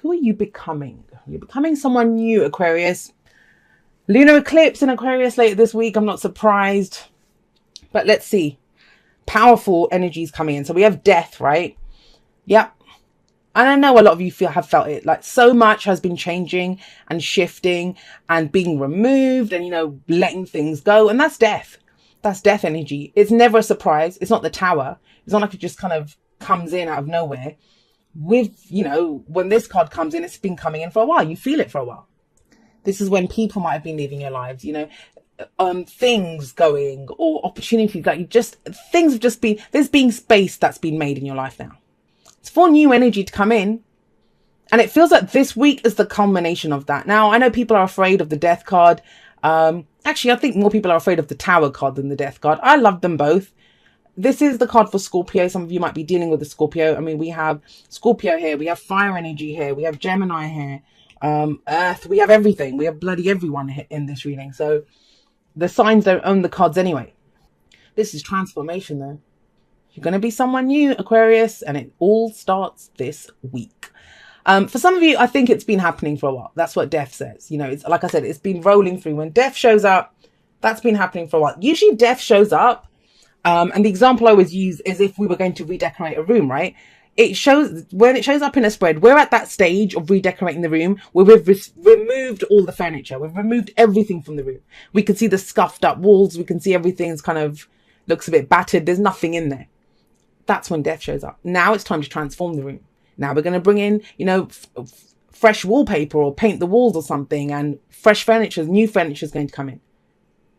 Who are you becoming? You're becoming someone new, Aquarius. Lunar eclipse in Aquarius later this week. I'm not surprised. But let's see. Powerful energies coming in. So we have death, right? Yep. And I know a lot of you have felt it. Like so much has been changing and shifting and being removed and, you know, letting things go. And that's death. That's death energy. It's never a surprise. It's not the tower. It's not like it just kind of comes in out of nowhere. With, you know, when this card comes in, it's been coming in for a while. You feel it for a while. This is when people might have been leaving your lives, you know, things going or opportunities that things have just been, there's been space that's been made in your life now. It's for new energy to come in. And it feels like this week is the culmination of that. Now, I know people are afraid of the death card. Actually, I think more people are afraid of the tower card than the death card. I love them both. This is the card for Scorpio. Some of you might be dealing with the Scorpio. I mean, we have Scorpio here. We have fire energy here. We have Gemini here. Earth. We have everything. We have bloody everyone in this reading. So the signs don't own the cards anyway. This is transformation though. You're going to be someone new, Aquarius, and it all starts this week. For some of you, I think it's been happening for a while. That's what death says. You know, it's like I said, it's been rolling through. When death shows up, that's been happening for a while. Usually death shows up. And the example I always use is if we were going to redecorate a room, right? It shows, when it shows up in a spread, we're at that stage of redecorating the room where we've removed all the furniture. We've removed everything from the room. We can see the scuffed up walls. We can see everything's kind of looks a bit battered. There's nothing in there. That's when death shows up. Now it's time to transform the room. Now we're going to bring in, you know, fresh wallpaper or paint the walls or something, and fresh furniture, new furniture is going to come in.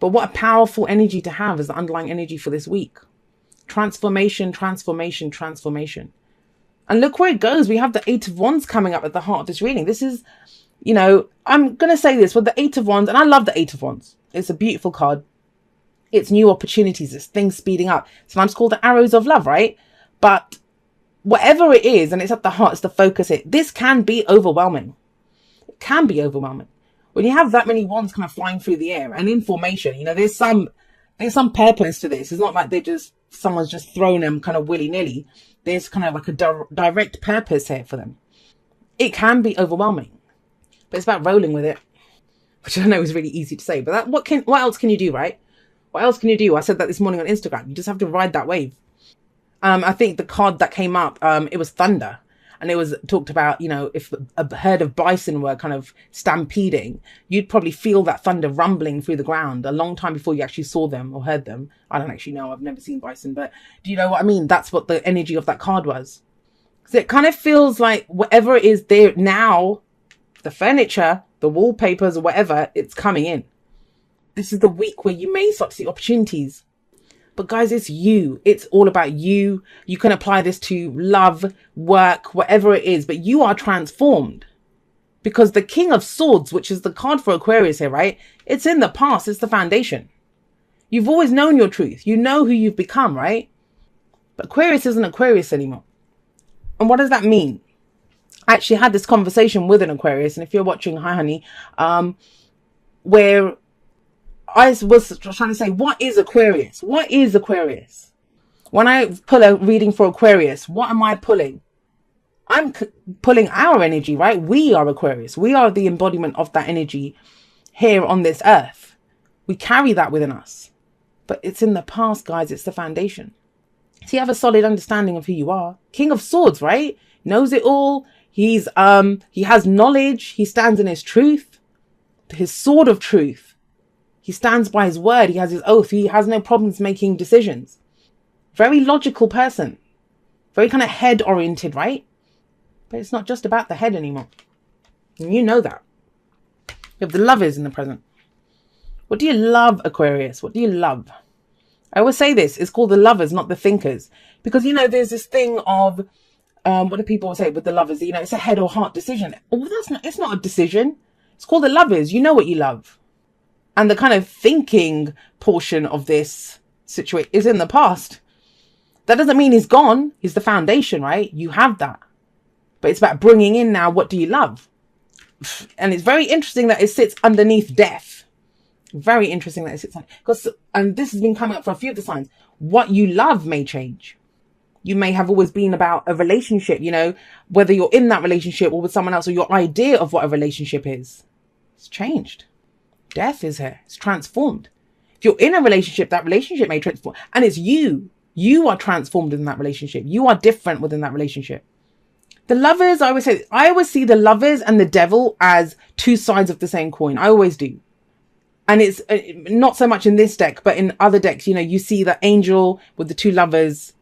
But what a powerful energy to have as the underlying energy for this week. Transformation, transformation, transformation. And look where it goes. We have the Eight of Wands coming up at the heart of this reading. This is, you know, I'm going to say this with the Eight of Wands, and I love the Eight of Wands. It's a beautiful card. It's new opportunities. It's things speeding up. Sometimes called the arrows of love, right? But whatever it is, and it's at the heart, it's the focus. This can be overwhelming. It can be overwhelming. When you have that many wands kind of flying through the air and in formation, you know, there's some purpose to this. It's not like someone's just thrown them kind of willy-nilly. There's kind of like a direct purpose here for them. It can be overwhelming, but it's about rolling with it, which I know is really easy to say, but what else can you do, right? What else can you do? I said that this morning on Instagram. You just have to ride that wave. I think the card that came up, it was thunder. And it was talked about, you know, if a herd of bison were kind of stampeding, you'd probably feel that thunder rumbling through the ground a long time before you actually saw them or heard them. I don't actually know. I've never seen bison, but do you know what I mean? That's what the energy of that card was. So it kind of feels like whatever it is there now, the furniture, the wallpapers or whatever, it's coming in. This is the week where you may start to see opportunities. But guys, it's you. It's all about you. You can apply this to love, work, whatever it is, but you are transformed. Because the King of Swords, which is the card for Aquarius here, right? It's in the past. It's the foundation. You've always known your truth. You know who you've become, right? But Aquarius isn't Aquarius anymore. And what does that mean? I actually had this conversation with an Aquarius, and if you're watching, hi honey, where I was trying to say, what is Aquarius? What is Aquarius? When I pull a reading for Aquarius, what am I pulling? I'm pulling our energy, right? We are Aquarius. We are the embodiment of that energy here on this earth. We carry that within us. But it's in the past, guys. It's the foundation. So you have a solid understanding of who you are. King of Swords, right? Knows it all. He has knowledge. He stands in his truth. His sword of truth. He stands by his word. He has his oath. He has no problems making decisions. Very logical person. Very kind of head oriented, right? But it's not just about the head anymore. And you know that. You have the Lovers in the present. What do you love, Aquarius? What do you love? I always say this. It's called the Lovers, not the Thinkers. Because, you know, there's this thing of, what do people say with the Lovers? You know, it's a head or heart decision. Oh, it's not a decision. It's called the Lovers. You know what you love. And the kind of thinking portion of this situation is in the past. That doesn't mean he's gone. He's the foundation, right? You have that. But it's about bringing in now, what do you love? And it's very interesting that it sits underneath death. Very interesting that it sits on, and this has been coming up for a few of the signs. What you love may change. You may have always been about a relationship, you know, whether you're in that relationship or with someone else, or your idea of what a relationship is. It's changed. Death is here. It's transformed. If you're in a relationship, that relationship may transform. And it's you. You are transformed in that relationship. You are different within that relationship. The lovers, I always see the lovers and the devil as two sides of the same coin. I always do. And it's not so much in this deck, but in other decks, you know, you see the angel with the two lovers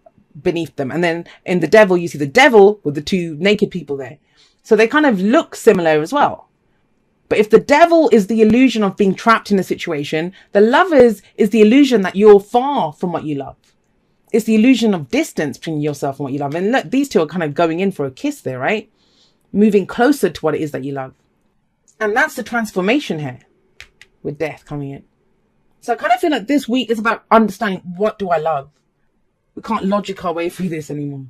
beneath them. And then in the devil, you see the devil with the two naked people there. So they kind of look similar as well. But if the devil is the illusion of being trapped in a situation, the lovers is the illusion that you're far from what you love. It's the illusion of distance between yourself and what you love. And look, these two are kind of going in for a kiss there, right? Moving closer to what it is that you love. And that's the transformation here with death coming in. So I kind of feel like this week is about understanding, what do I love? We can't logic our way through this anymore.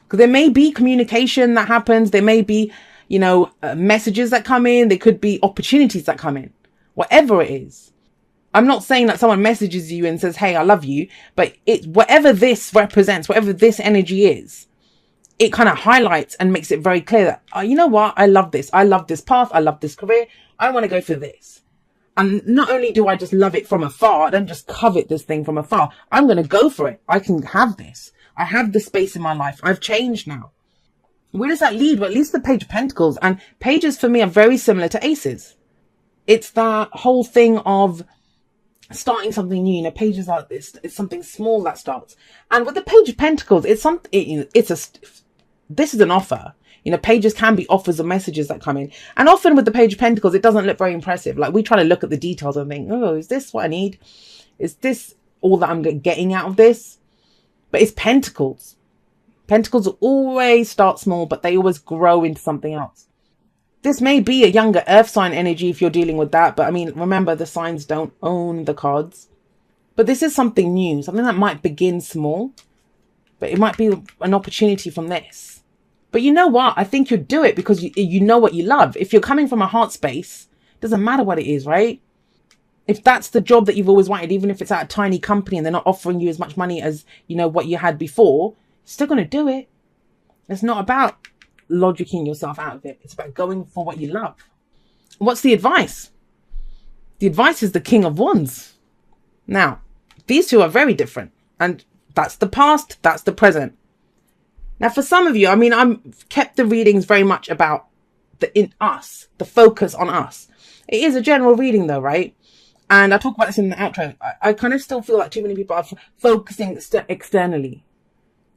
Because there may be communication that happens. There may be, you know, messages that come in. There could be opportunities that come in. Whatever it is. I'm not saying that someone messages you and says, hey, I love you. But whatever this represents, whatever this energy is, it kind of highlights and makes it very clear that, oh, you know what? I love this. I love this path. I love this career. I want to go for this. And not only do I just love it from afar, I don't just covet this thing from afar. I'm going to go for it. I can have this. I have the space in my life. I've changed now. Where does that lead? Well, at least the Page of Pentacles. And pages for me are very similar to aces. It's that whole thing of starting something new. You know, pages like this. It's something small that starts. And with the Page of Pentacles, this is an offer. You know, pages can be offers or messages that come in. And often with the Page of Pentacles, it doesn't look very impressive. Like, we try to look at the details and think, oh, is this what I need? Is this all that I'm getting out of this? But it's Pentacles. Pentacles always start small, but they always grow into something else. This may be a younger earth sign energy if you're dealing with that. But I mean, remember, the signs don't own the cards. But this is something new, something that might begin small, but it might be an opportunity from this. But you know what? I think you'd do it because you know what you love. If you're coming from a heart space, it doesn't matter what it is, right? If that's the job that you've always wanted, even if it's at a tiny company and they're not offering you as much money as, you know, what you had before, you're still going to do it. It's not about logicking yourself out of it. It's about going for what you love. What's the advice? The advice is the King of Wands. Now, these two are very different. And that's the past. That's the present. Now, for some of you, I mean, I've kept the readings very much about the focus on us. It is a general reading though, right? And I talk about this in the outro. I kind of still feel like too many people are focusing externally.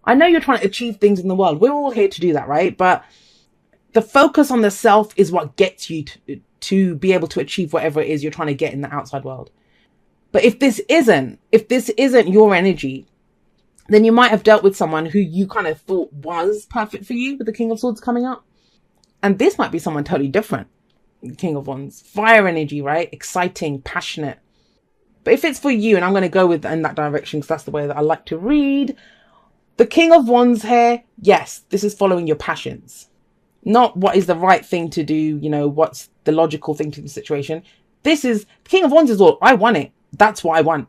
I know you're trying to achieve things in the world. We're all here to do that, right? But the focus on the self is what gets you to be able to achieve whatever it is you're trying to get in the outside world. But if this isn't your energy, then you might have dealt with someone who you kind of thought was perfect for you with the King of Swords coming up. And this might be someone totally different. The King of Wands. Fire energy, right? Exciting, passionate. But if it's for you, and I'm going to go in that direction because that's the way that I like to read. The King of Wands here, yes, this is following your passions. Not what is the right thing to do, you know, what's the logical thing to the situation. This is, King of Wands is all, I want it. That's what I want.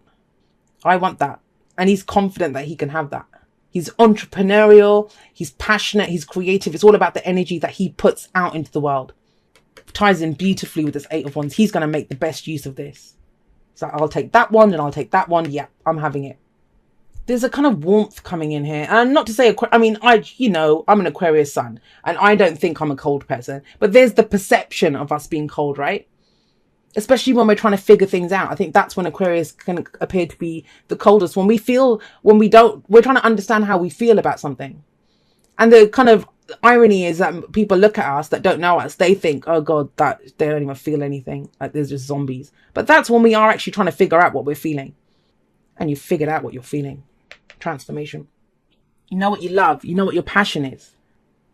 I want that. And he's confident that he can have that. He's entrepreneurial. He's passionate. He's creative. It's all about the energy that he puts out into the world. Ties in beautifully with this Eight of Wands. He's going to make the best use of this. So I'll take that one and I'll take that one. Yeah, I'm having it. There's a kind of warmth coming in here. And not to say, I mean, I'm an Aquarius sun. And I don't think I'm a cold person. But there's the perception of us being cold, right? Especially when we're trying to figure things out. I think that's when Aquarius can appear to be the coldest. We're trying to understand how we feel about something. And the kind of irony is that people look at us that don't know us. They think, oh God, that they don't even feel anything. Like there's just zombies. But that's when we are actually trying to figure out what we're feeling. And you figured out what you're feeling. Transformation. You know what you love. You know what your passion is.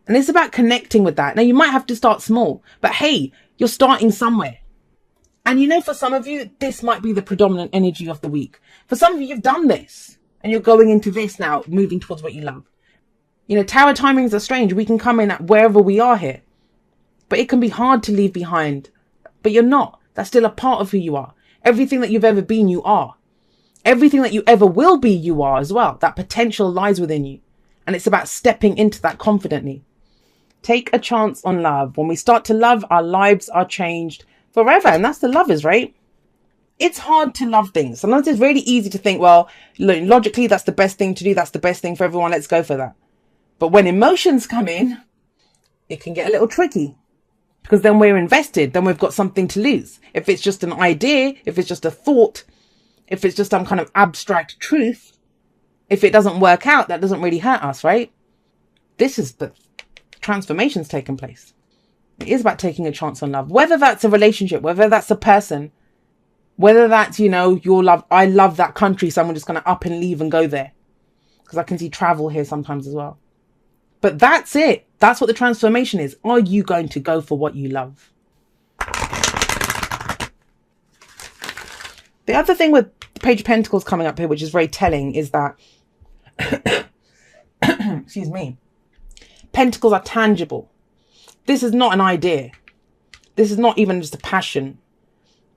And it's about connecting with that. Now you might have to start small. But hey, you're starting somewhere. And you know, for some of you, this might be the predominant energy of the week. For some of you, you've done this and you're going into this now, moving towards what you love. You know, tower timings are strange. We can come in at wherever we are here, but it can be hard to leave behind, but you're not. That's still a part of who you are. Everything that you've ever been, you are. Everything that you ever will be, you are as well. That potential lies within you. And it's about stepping into that confidently. Take a chance on love. When we start to love, our lives are changed forever. And that's the lovers, right? It's hard to love things. Sometimes it's really easy to think, well, logically, that's the best thing to do. That's the best thing for everyone. Let's go for that. But when emotions come in, it can get a little tricky, because then we're invested. Then we've got something to lose. If it's just an idea, if it's just a thought, if it's just some kind of abstract truth, if it doesn't work out, that doesn't really hurt us, right? This is the transformation's taken place. It is about taking a chance on love, whether that's a relationship, whether that's a person, whether that's, you know, your love. I love that country, so I'm just going to up and leave and go there, because I can see travel here sometimes as well. But that's it. That's what the transformation is. Are you going to go for what you love? The other thing with Page of Pentacles coming up here, which is very telling, is that, excuse me, Pentacles are tangible. This is not an idea. This is not even just a passion.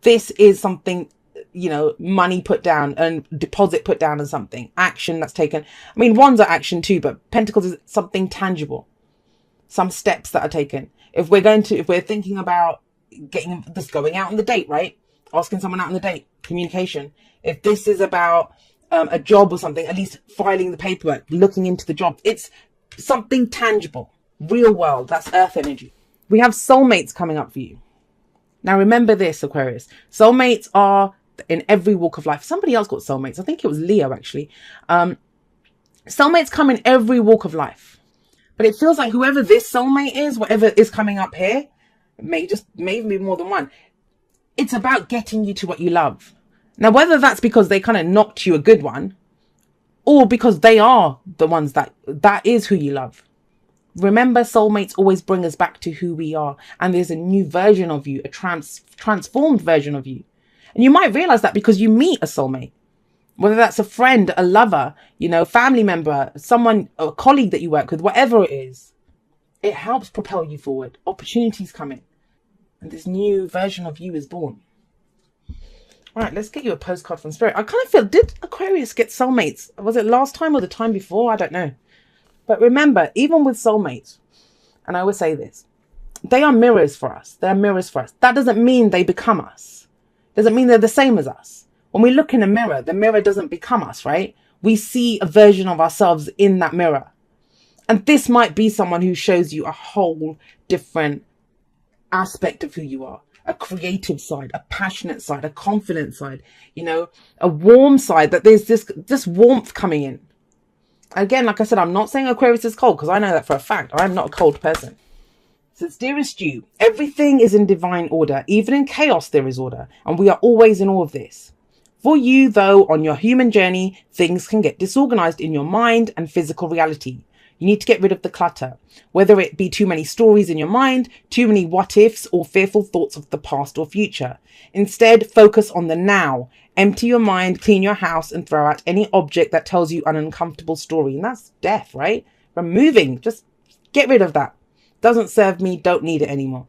This is something, you know, money put down and deposit put down on something, action that's taken. I mean, wands are action too, but Pentacles is something tangible. Some steps that are taken. If we're thinking about going out on the date, right? Asking someone out on the date, communication. If this is about a job or something, at least filing the paperwork, looking into the job. It's something tangible, real world. That's earth energy. We have soulmates coming up for you. Now, remember this, Aquarius. Soulmates are in every walk of life. Somebody else got soulmates. I think it was Leo, actually. Soulmates come in every walk of life. But it feels like whoever this soulmate is, whatever is coming up here, may even be more than one. It's about getting you to what you love. Now, whether that's because they kind of knocked you a good one, or because they are the ones that is who you love. Remember, soulmates always bring us back to who we are. And there's a new version of you, a transformed version of you. And you might realize that because you meet a soulmate, whether that's a friend, a lover, you know, family member, someone, a colleague that you work with, whatever it is, it helps propel you forward. Opportunities come in and this new version of you is born. All right, let's get you a postcard from Spirit. I kind of feel, did Aquarius get soulmates? Was it last time or the time before? I don't know. But remember, even with soulmates, and I always say this, they are mirrors for us. They're mirrors for us. That doesn't mean they become us. Doesn't mean they're the same as us. When we look in a mirror, the mirror doesn't become us, right? We see a version of ourselves in that mirror. And this might be someone who shows you a whole different aspect of who you are. A creative side, a passionate side, a confident side, you know, a warm side, that there's this warmth coming in. Again, like I said, I'm not saying Aquarius is cold, because I know that for a fact. I'm not a cold person. So, dearest you, everything is in divine order. Even in chaos, there is order. And we are always in all of this. For you, though, on your human journey, things can get disorganized in your mind and physical reality. You need to get rid of the clutter, whether it be too many stories in your mind, too many what ifs, or fearful thoughts of the past or future. Instead, focus on the now. Empty your mind, clean your house, and throw out any object that tells you an uncomfortable story. And that's death, right? Removing, just get rid of that. Doesn't serve me, don't need it anymore.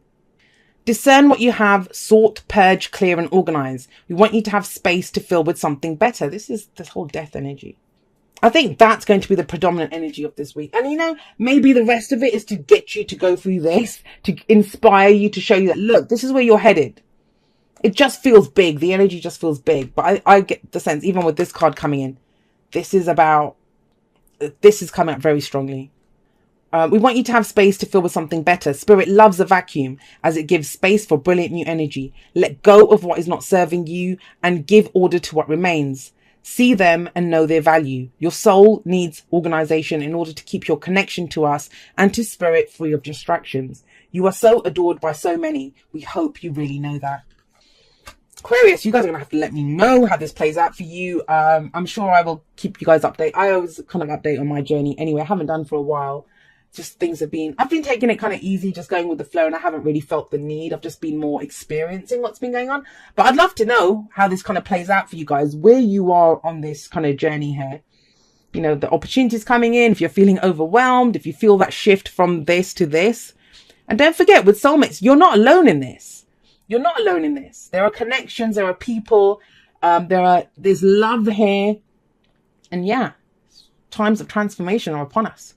Discern what you have, sort, purge, clear, and organize. We want you to have space to fill with something better. This is this whole death energy. I think that's going to be the predominant energy of this week. And, you know, maybe the rest of it is to get you to go through this, to inspire you, to show you that, look, this is where you're headed. It just feels big. The energy just feels big. But I get the sense, even with this card coming in, this is coming up very strongly. We want you to have space to fill with something better. Spirit loves a vacuum as it gives space for brilliant new energy. Let go of what is not serving you and give order to what remains. See them and know their value. Your soul needs organization in order to keep your connection to us and to Spirit free of distractions. You are so adored by so many. We hope you really know that. Aquarius, you guys are going to have to let me know how this plays out for you. I'm sure I will keep you guys updated. I always kind of update on my journey anyway. I haven't done for a while. Just things I've been taking it kind of easy, just going with the flow, and I haven't really felt the need. I've just been more experiencing what's been going on. But I'd love to know how this kind of plays out for you guys, where you are on this kind of journey here. You know, the opportunities coming in, if you're feeling overwhelmed, if you feel that shift from this to this. And don't forget, with soulmates, you're not alone in this. You're not alone in this. There are connections, there are people, there's love here. And yeah, times of transformation are upon us.